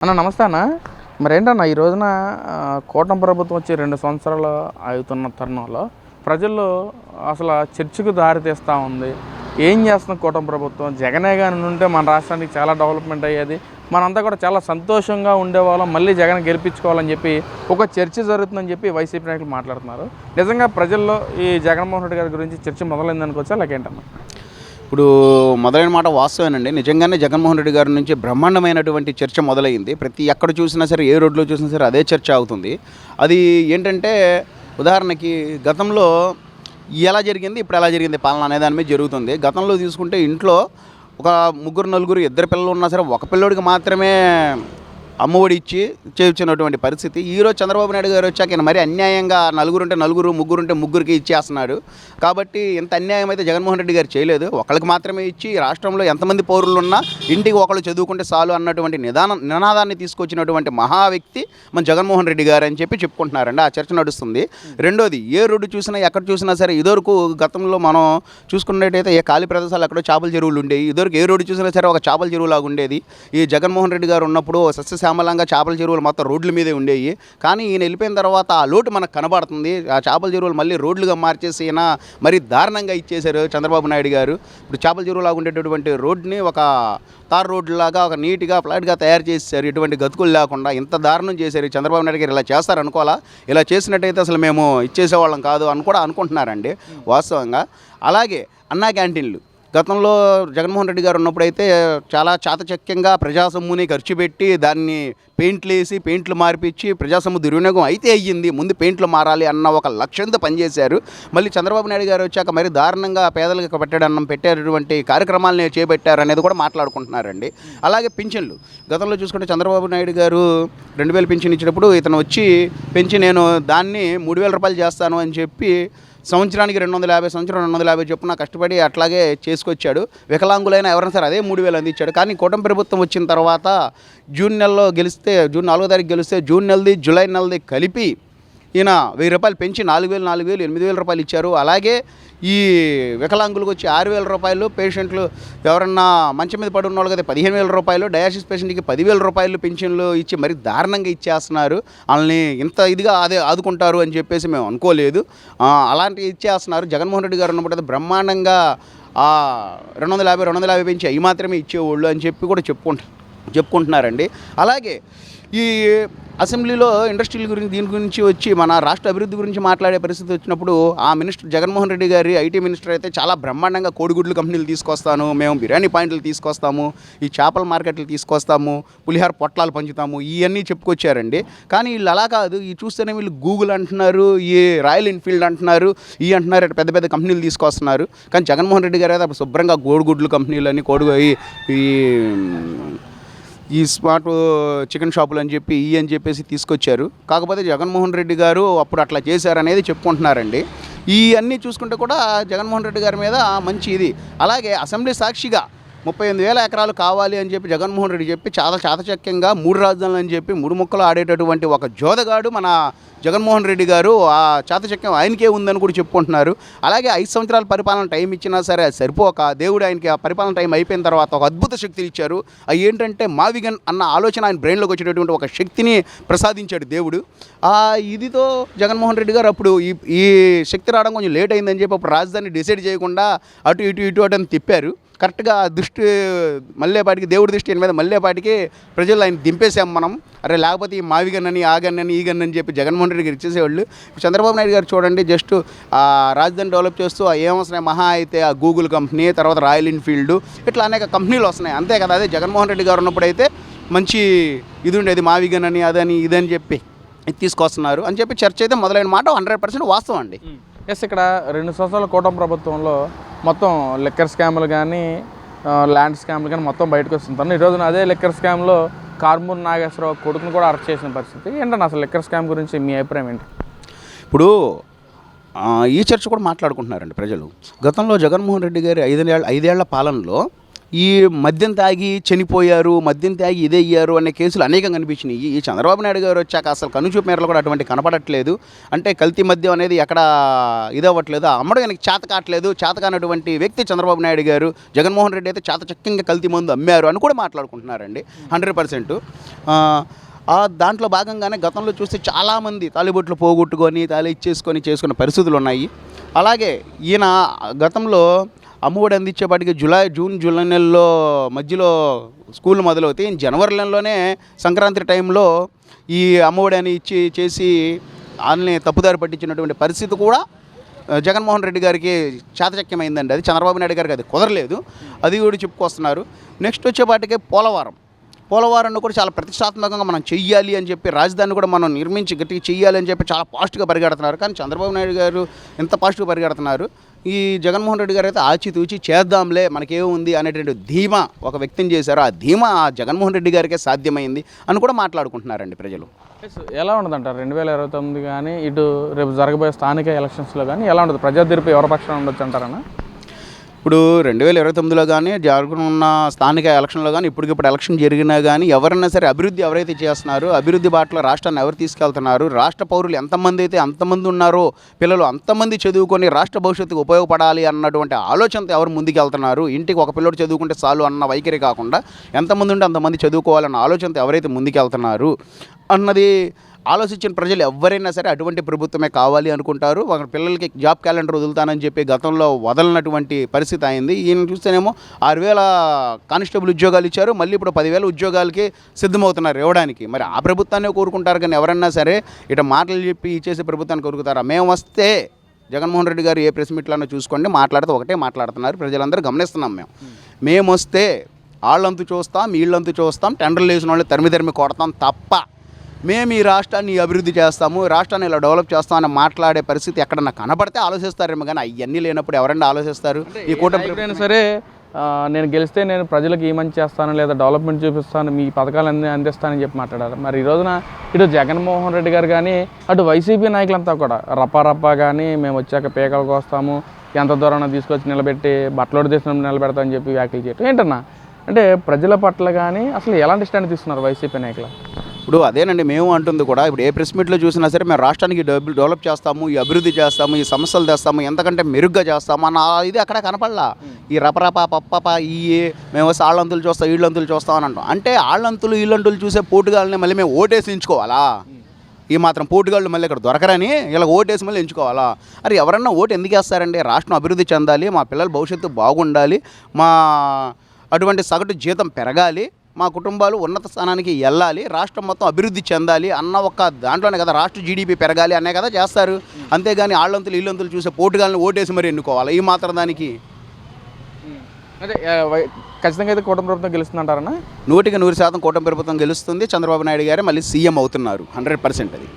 అన్న నమస్తే అన్న. మరేంటన్నా ఈ రోజున కూటమి ప్రభుత్వం వచ్చి 2 సంవత్సరాలు అవుతున్న తరుణంలో ప్రజల్లో అసలు చర్చకు దారి తీస్తూ ఉంది. ఏం చేస్తుంది కూటమి ప్రభుత్వం? జగనే గాని ఉంటే మన రాష్ట్రానికి చాలా డెవలప్మెంట్ అయ్యేది, మనంతా కూడా చాలా సంతోషంగా ఉండేవాళ్ళం, మళ్ళీ జగన్ గెలిపించుకోవాలని చెప్పి ఒక చర్చ జరుగుతుందని చెప్పి వైసీపీ నాయకులు మాట్లాడుతున్నారు. నిజంగా ప్రజల్లో ఈ జగన్మోహన్ రెడ్డి గారి గురించి చర్చ మొదలైందనుకోవచ్చా లేకేంటన్నా? ఇప్పుడు మొదలైన మాట వాస్తవేనండి. నిజంగానే జగన్మోహన్ రెడ్డి గారి నుంచి బ్రహ్మాండమైనటువంటి చర్చ మొదలైంది. ప్రతి ఎక్కడ చూసినా సరే, ఏ రోడ్లో చూసినా సరే అదే చర్చ అవుతుంది. అది ఏంటంటే, ఉదాహరణకి గతంలో ఎలా జరిగింది, ఇప్పుడు ఎలా జరిగింది పాలన అనే దాని మీద జరుగుతుంది. గతంలో తీసుకుంటే ఇంట్లో ఒక ముగ్గురు నలుగురు ఇద్దరు పిల్లలు ఉన్నా సరే ఒక పిల్లోడికి మాత్రమే అమ్మఒడి ఇచ్చి చేయించినటువంటి పరిస్థితి. ఈరోజు చంద్రబాబు నాయుడు గారు వచ్చాక ఈయన మరి అన్యాయంగా నలుగురుంటే నలుగురు, ముగ్గురుంటే ముగ్గురికి ఇచ్చేస్తున్నాడు. కాబట్టి ఇంత అన్యాయం అయితే జగన్మోహన్ రెడ్డి గారు చేయలేదు. ఒకళ్ళకి మాత్రమే ఇచ్చి రాష్ట్రంలో ఎంతమంది పౌరులు ఉన్నా ఇంటికి ఒకళ్ళు చదువుకుంటే చాలు అన్నటువంటి నినాదాన్ని తీసుకొచ్చినటువంటి మహా వ్యక్తి మన జగన్మోహన్ రెడ్డి గారు అని చెప్పి చెప్పుకుంటున్నారండి. ఆ చర్చ నడుస్తుంది. రెండోది, ఏ రోడ్డు చూసినా ఎక్కడ చూసినా సరే ఇదివరకు గతంలో మనం చూసుకున్నట్టయితే ఏ ఖాళీ ప్రదేశాలు అక్కడో చేపల చెరువులు ఉండేవి. ఇదివరకు ఏ రోడ్డు చూసినా సరే ఒక చేపల చెరువు లాగా ఉండేది. ఈ జగన్మోహన్ రెడ్డి గారు ఉన్నప్పుడు సస్యశ్యామలంగా చేపల చెరువులు మొత్తం రోడ్ల మీదే ఉండేవి. కానీ ఈయన వెళ్ళిపోయిన తర్వాత ఆ లోటు మనకు కనబడుతుంది. ఆ చేపల చెరువులు మళ్ళీ రోడ్లుగా మార్చేసి ఈయన మరీ దారుణంగా ఇచ్చేశారు చంద్రబాబు నాయుడు గారు. ఇప్పుడు చేపల చెరువులాగా ఉండేటటువంటి రోడ్ని ఒక తార్ రోడ్లాగా ఒక నీట్గా ఫ్లాట్గా తయారు చేశారు. ఎటువంటి గతుకులు లేకుండా ఇంత దారుణం చేశారు. చంద్రబాబు నాయుడు గారు ఇలా చేస్తారనుకోవాలా? ఇలా చేసినట్టయితే అసలు మేము ఇచ్చేసేవాళ్ళం కాదు అని కూడా అనుకుంటున్నారండి వాస్తవంగా. అలాగే అన్నా క్యాంటీన్లు గతంలో జగన్మోహన్ రెడ్డి గారు ఉన్నప్పుడైతే చాలా చాతచక్యంగా ప్రజాసొమ్ముని ఖర్చు పెట్టి దాన్ని పెయింట్లు వేసి పెయింట్లు మార్పిచ్చి ప్రజాసొమ్ము దుర్వినియోగం అయితే అయ్యింది, ముందు పెయింట్లు మారాలి అన్న ఒక లక్ష్యంతో పనిచేశారు. మళ్ళీ చంద్రబాబు నాయుడు గారు వచ్చాక మరి దారుణంగా పేదలకు పెట్టేటటువంటి కార్యక్రమాలను చేపట్టారు అనేది కూడా మాట్లాడుకుంటున్నారండి. అలాగే పింఛన్లు గతంలో చూసుకుంటే చంద్రబాబు నాయుడు గారు 2000 పింఛన్ ఇచ్చినప్పుడు ఇతను వచ్చి పెంచి నేను దాన్ని 3000 రూపాయలు చేస్తాను అని చెప్పి సంవత్సరానికి 250, సంవత్సరం 250 చొప్పున కష్టపడి అట్లాగే చేసుకొచ్చాడు. వికలాంగులైన ఎవరైనా సరే అదే 3000 అందించాడు. కానీ కూటమి ప్రభుత్వం వచ్చిన తర్వాత జూన్ నెలలో గెలిస్తే, జూన్ 4వ తారీఖు గెలిస్తే జూన్ నెలది జూలై నెలది కలిపి ఈయన 1000 రూపాయలు పెంచి 4000, 8000 రూపాయలు ఇచ్చారు. అలాగే ఈ వికలాంగులకు వచ్చి 6000 రూపాయలు, పేషెంట్లు ఎవరన్నా మంచం మీద పడి ఉన్న వాళ్ళకి అయితే 15000 రూపాయలు, డయాలసిస్ పేషెంట్కి 10000 రూపాయలు పెన్షన్లు ఇచ్చి మరి దారుణంగా ఇచ్చేస్తున్నారు. వాళ్ళని ఇంత ఇదిగా ఆదుకుంటారు అని చెప్పేసి మేము అనుకోలేదు. అలాంటివి ఇచ్చేస్తున్నారు. జగన్మోహన్ రెడ్డి గారు ఉన్నప్పుడు బ్రహ్మాండంగా 250 పెంచి అవి మాత్రమే ఇచ్చేవాళ్ళు అని చెప్పి కూడా చెప్పుకుంటున్నారండి. అలాగే ఈ అసెంబ్లీలో ఇండస్ట్రీల గురించి దీని గురించి వచ్చి మన రాష్ట్ర అభివృద్ధి గురించి మాట్లాడే పరిస్థితి వచ్చినప్పుడు ఆ మినిస్టర్ జగన్మోహన్ రెడ్డి గారి ఐటీ మినిస్టర్ అయితే చాలా బ్రహ్మాండంగా కోడిగుడ్లు కంపెనీలు తీసుకొస్తాను, మేము బిర్యానీ పాయింట్లు తీసుకొస్తాము, ఈ చేపల మార్కెట్లు తీసుకొస్తాము, పులిహార పొట్లాలు పంచుతాము, ఇవన్నీ చెప్పుకొచ్చారండి. కానీ వీళ్ళు అలా కాదు. ఈ చూస్తేనే వీళ్ళు గూగుల్ అంటున్నారు, ఈ రాయల్ ఎన్ఫీల్డ్ అంటున్నారు, ఈ అంటున్నారు, పెద్ద పెద్ద కంపెనీలు తీసుకొస్తున్నారు. కానీ జగన్మోహన్ రెడ్డి గారు అయితే శుభ్రంగా కోడిగుడ్లు కంపెనీలని ఈ స్మార్ట్ చికెన్ షాపులు అని చెప్పి అని చెప్పేసి తీసుకొచ్చారు. కాకపోతే జగన్మోహన్ రెడ్డి గారు అప్పుడు అట్లా చేశారనేది చెప్పుకుంటున్నారండి. ఈ అన్నీ చూసుకుంటే కూడా జగన్మోహన్ రెడ్డి గారి మీద మంచి ఇది. అలాగే అసెంబ్లీ సాక్షిగా 38,000 ఎకరాలు కావాలి అని చెప్పి జగన్మోహన్ రెడ్డి చెప్పి చాలా చాతచక్యంగా 3 రాజధానులు అని చెప్పి 3 ముక్కలు ఆడేటటువంటి ఒక జోదగాడు మన జగన్మోహన్ రెడ్డి గారు. ఆ చాతచక్యం ఆయనకే ఉందని కూడా చెప్పుకుంటున్నారు. అలాగే 5 సంవత్సరాల పరిపాలన టైం ఇచ్చినా సరే అది సరిపోక దేవుడు ఆయనకి ఆ పరిపాలన టైం అయిపోయిన తర్వాత ఒక అద్భుత శక్తిని ఇచ్చారు. అవి ఏంటంటే మావిగన్ అన్న ఆలోచన ఆయన బ్రెయిన్లోకి వచ్చేటటువంటి ఒక శక్తిని ప్రసాదించాడు దేవుడు. ఇదితో జగన్మోహన్ రెడ్డి గారు అప్పుడు ఈ శక్తి రావడం కొంచెం లేట్ అయిందని చెప్పి అప్పుడు రాజధాని డిసైడ్ చేయకుండా అటు ఇటు అని తిప్పారు. కరెక్ట్గా దృష్టి మళ్ళేపాటికి దేవుడి దృష్టి మీద మళ్ళేపాటికి ప్రజలు ఆయన దింపేసాం మనం. అరే లేకపోతే ఈ మావిగన్నని ఆ గన్నని ఈ గన్నని చెప్పి జగన్మోహన్ రెడ్డి గారు ఇచ్చేసేవాళ్ళు. చంద్రబాబు నాయుడు గారు చూడండి, జస్ట్ రాజధాని డెవలప్ చేస్తూ ఏమొస్తున్నాయి మహా అయితే ఆ గూగుల్ కంపెనీ, తర్వాత రాయల్ ఎన్ఫీల్డ్, ఇట్లా అనేక కంపెనీలు వస్తున్నాయి అంతే కదా. అదే జగన్మోహన్ రెడ్డి గారు ఉన్నప్పుడు అయితే మంచి ఇది ఉండేది, మావిగన్నని అదని ఇదని చెప్పి ఇది తీసుకొస్తున్నారు అని చెప్పి చర్చ అయితే మొదలైన మాట 100% వాస్తవం అండి. ఎస్, ఇక్కడ 2 సంవత్సరాల కూటమి ప్రభుత్వంలో మొత్తం లిక్కర్ స్కామ్లు కానీ ల్యాండ్ స్కామ్లు కానీ మొత్తం బయటకు వస్తుంటాను. ఈ రోజున అదే లిక్కర్ స్కామ్లో కార్మూర్ నాగేశ్వరరావు కొడుకును కూడా అరెస్ట్ చేసిన పరిస్థితి ఏంటన్నా? అసలు లిక్కర్ స్కామ్ గురించి మీ అభిప్రాయం ఏంటి? ఇప్పుడు ఈ చర్చ కూడా మాట్లాడుకుంటున్నారండి ప్రజలు. గతంలో జగన్మోహన్ రెడ్డి గారి 5 ఏళ్ల పాలనలో ఈ మద్యం తాగి చనిపోయారు, మద్యం తాగి ఇదయ్యారు అనే కేసులు అనేకం కనిపించినాయి. ఈ చంద్రబాబు నాయుడు గారు వచ్చాక అసలు కనుచూపు మేరలో కూడా అటువంటి కనపడట్లేదు. అంటే కల్తీ మద్యం అనేది ఎక్కడ ఇదవ్వట్లేదు, అమ్మడం ఆయనకి చేత కావట్లేదు. చేత కానటువంటి వ్యక్తి చంద్రబాబు నాయుడు గారు. జగన్మోహన్ రెడ్డి అయితే చాతచక్యంగా కల్తీ మందు అమ్మారు అని కూడా మాట్లాడుకుంటున్నారండి 100%. దాంట్లో భాగంగానే గతంలో చూస్తే చాలామంది తాలిబొట్లు పోగొట్టుకొని తాళి ఇచ్చేసుకొని చేసుకున్న పరిస్థితులు ఉన్నాయి. అలాగే ఈయన గతంలో అమ్మఒడి అందించేపాటికి జూన్ జూలై నెలలో మధ్యలో స్కూల్ మొదలవుతాయి. జనవరి నెలలోనే సంక్రాంతి టైంలో ఈ అమ్మఒడి అని ఇచ్చి చేసి వాళ్ళని తప్పుదారి పట్టించినటువంటి పరిస్థితి కూడా జగన్మోహన్ రెడ్డి గారికి చాతచక్యమైందండి. అది చంద్రబాబు నాయుడు గారికి అది కుదరలేదు. అది కూడా చెప్పుకొస్తున్నారు. నెక్స్ట్ వచ్చేపాటికే పోలవరాన్ని కూడా చాలా ప్రతిష్టాత్మకంగా మనం చెయ్యాలి అని చెప్పి, రాజధాని కూడా మనం నిర్మించి గట్టిగా చెయ్యాలి అని చెప్పి చాలా ఫాస్ట్గా పరిగెడుతున్నారు. కానీ చంద్రబాబు నాయుడు గారు ఎంత ఫాస్ట్గా పరిగెడుతున్నారు. ఈ జగన్మోహన్ రెడ్డి గారు అయితే ఆచితూచి చేద్దాంలే మనకేముంది అనేటువంటి ధీమా ఒక వ్యక్తం చేశారు. ఆ ధీమా జగన్మోహన్ రెడ్డి గారికే సాధ్యమైంది అని కూడా మాట్లాడుకుంటున్నారండి ప్రజలు. ఎలా ఉండదంటారు 2029 కానీ ఇటు రేపు జరగబోయే స్థానిక ఎలక్షన్స్లో కానీ ఎలా ఉండదు? ప్రజా తీర్పు ఎవరి పక్షాన ఉండొచ్చు అంటారన్నా? ఇప్పుడు 2029లో కానీ జరగనున్న స్థానిక ఎలక్షన్లో కానీ ఇప్పటికిప్పుడు ఎలక్షన్ జరిగినా కానీ ఎవరైనా సరే అభివృద్ధి ఎవరైతే చేస్తున్నారో, అభివృద్ధి బాటలో రాష్ట్రాన్ని ఎవరు తీసుకెళ్తున్నారు, రాష్ట్ర పౌరులు ఎంతమంది అయితే అంతమంది ఉన్నారో, పిల్లలు అంతమంది చదువుకొని రాష్ట్ర భవిష్యత్తుకు ఉపయోగపడాలి అన్నటువంటి ఆలోచనతో ఎవరు ముందుకెళ్తున్నారు, ఇంటికి ఒక పిల్లడు చదువుకుంటే చాలు అన్న వైఖరి కాకుండా ఎంతమంది ఉంటే అంతమంది చదువుకోవాలన్న ఆలోచనతో ఎవరైతే ముందుకెళ్తున్నారు అన్నది ఆలోచించిన ప్రజలు ఎవరైనా సరే అటువంటి ప్రభుత్వమే కావాలి అనుకుంటారు. ఒక పిల్లలకి జాబ్ క్యాలెండర్ వదులుతానని చెప్పి గతంలో వదలనటువంటి పరిస్థితి అయింది. ఈయన చూస్తేనేమో 6,000 కానిస్టేబుల్ ఉద్యోగాలు ఇచ్చారు. మళ్ళీ ఇప్పుడు 10,000 ఉద్యోగాలకి సిద్ధమవుతున్నారు ఇవ్వడానికి. మరి ఆ ప్రభుత్వాన్ని కోరుకుంటారు కానీ ఎవరన్నా సరే ఇట మాటలు చెప్పి ఇచ్చేసి ప్రభుత్వాన్ని కోరుకుంటారా? మేము వస్తే జగన్మోహన్ రెడ్డి గారు ఏ ప్రెస్ మీట్లన్నా చూసుకోండి, మాట్లాడితే ఒకటే మాట్లాడుతున్నారు. ప్రజలందరూ గమనిస్తున్నాం. మేము వస్తే వాళ్ళంతు చూస్తాం, వీళ్ళంతు చూస్తాం, టెండర్లు వేసిన వాళ్ళు తరిమి కొడతాం తప్ప మేము ఈ రాష్ట్రాన్ని అభివృద్ధి చేస్తాము, రాష్ట్రాన్ని ఇలా డెవలప్ చేస్తామని మాట్లాడే పరిస్థితి ఎక్కడన్నా కనపడితే ఆలోచిస్తారేమో. కానీ అవన్నీ లేనప్పుడు ఎవరన్నా ఆలోచిస్తారు? ఈ కూటమి సరే నేను గెలిస్తే నేను ప్రజలకు ఈ మంచి చేస్తాను, లేదా డెవలప్మెంట్ చూపిస్తాను, మీ పథకాలు అన్నీ అందిస్తానని చెప్పి మాట్లాడారు. మరి ఈ రోజున ఇటు జగన్మోహన్ రెడ్డి గారు కానీ అటు వైసీపీ నాయకులంతా కూడా రప్పా కానీ మేము వచ్చాక పేకలకు వస్తాము, ఎంత దూరాన తీసుకొచ్చి నిలబెట్టి బట్టలోడి దేశం నిలబెడతామని చెప్పి వ్యాఖ్యలు చేయటం ఏంటన్నా? అంటే ప్రజల పట్ల కానీ అసలు ఎలాంటి స్టాండ్ తీసుకున్నారు వైసీపీ నాయకులు? ఇప్పుడు అదేనండి మేము అంటుంది కూడా. ఇప్పుడు ఏ ప్రెస్ మీట్లో చూసినా సరే మేము రాష్ట్రానికి డెవలప్ చేస్తాము, ఈ అభివృద్ధి చేస్తాము, ఈ సమస్యలు తెస్తాము, ఎంతకంటే మెరుగ్గా చేస్తాము అన్న ఇది అక్కడ కనపడలా. ఈ రపరప పప్ప ఈ మేము వస్తే ఆళ్ళంతులు చూస్తాం, వీళ్ళంతులు చూస్తామని అంటాం. అంటే ఆళ్ళంతులు వీళ్ళంతులు చూసే పోటుగాళ్ళని మళ్ళీ మేము ఓటేసి ఎంచుకోవాలా? ఈ మాత్రం పోటుగాళ్ళు మళ్ళీ ఇక్కడ దొరకరని ఇలా ఓటేసి మళ్ళీ ఎంచుకోవాలా? అరే ఎవరన్నా ఓటు ఎందుకు వేస్తారండి? రాష్ట్రం అభివృద్ధి చెందాలి, మా పిల్లల భవిష్యత్తు బాగుండాలి, మా అటువంటి సగటు జీతం పెరగాలి, మా కుటుంబాలు ఉన్నత స్థానానికి వెళ్ళాలి, రాష్ట్రం మొత్తం అభివృద్ధి చెందాలి అన్న ఒక దాంట్లోనే కదా రాష్ట్ర జీడిపి పెరగాలి అనే కదా చేస్తారు. అంతేగాని ఆళ్ళంతులు ఇల్లంతులు చూసే పోటుగాళ్ళని ఓటేసి మరి ఎన్నుకోవాలి. ఈ మాత్రం దానికి అంటే ఖచ్చితంగా అయితే కూటమి ప్రభుత్వం గెలుస్తుందంటారన్నా? 100% కూటమి ప్రభుత్వం గెలుస్తుంది. చంద్రబాబు నాయుడు గారే మళ్ళీ సీఎం అవుతున్నారు 100%. అది